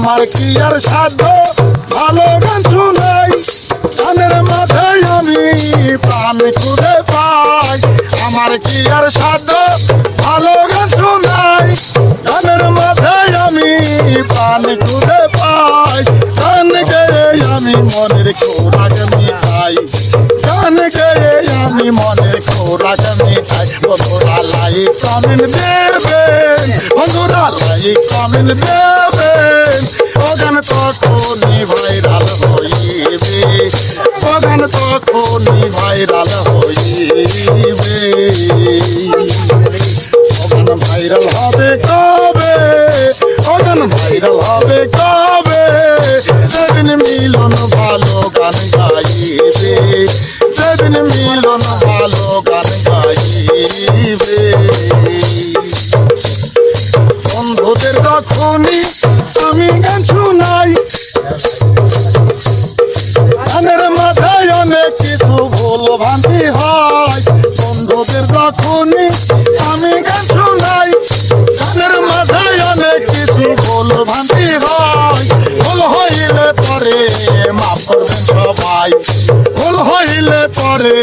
আমার কি আর সাধ্য ভালো গান শোনাই, গানের মাথায় আমি প্রাণ খুঁজে পাই। আমার কি আর সাধ্য ভালো গান শোনাই, গানের মাথায় আমি প্রাণ খুঁজে পাই। গান গেয়ে আমি মনের খোরাক মিটাই, গান গেয়ে আমি মনের খোরাক মিটাই। বন্ধুরা লাইক কমেন্ট দেবেন, বন্ধুরা লাইক কমেন্ট দেবেন। ও গান তখনই ভাইরাল হইবে, ও গান তখনই ভাইরাল হইবে। ও গান ভাইরাল হবে কবে, ও গান ভাইরাল হবে কবে? যেদিন মিলন ভালো গান গাইবে, যেদিন মিলন ভালো গান গাইবে। বন্ধুদের যখনই আমি গান শোনাই, গানের মাথায় অনেক কিছু ভুল ভ্রান্তি হয়। বন্ধুদের যখনই আমি গান শোনাই, গানের মাথায় অনেক কিছু ভুল ভ্রান্তি হয়। ভুল হইলে পরে মাফ করবেন সবাই, ভুল হইলে পরে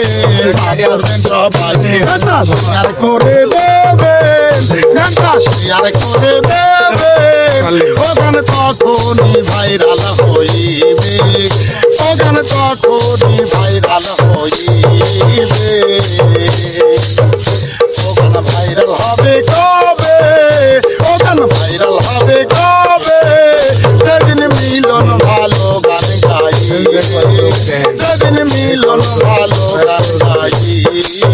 মাফ করবেন সবাই। গানটা শেয়ার করে দেবেন, গানটা শেয়ার করে দেবেন। ও গান তখনই ভাইরাল হইবে, ও গান তখনই ভাইরাল হইবে। ও গান ভাইরাল হবে কবে, ও গান ভাইরাল হবে কবে? যেদিন মিলন ভালো গান গাইবে, যেদিন মিলন ভালো গান গাইবে।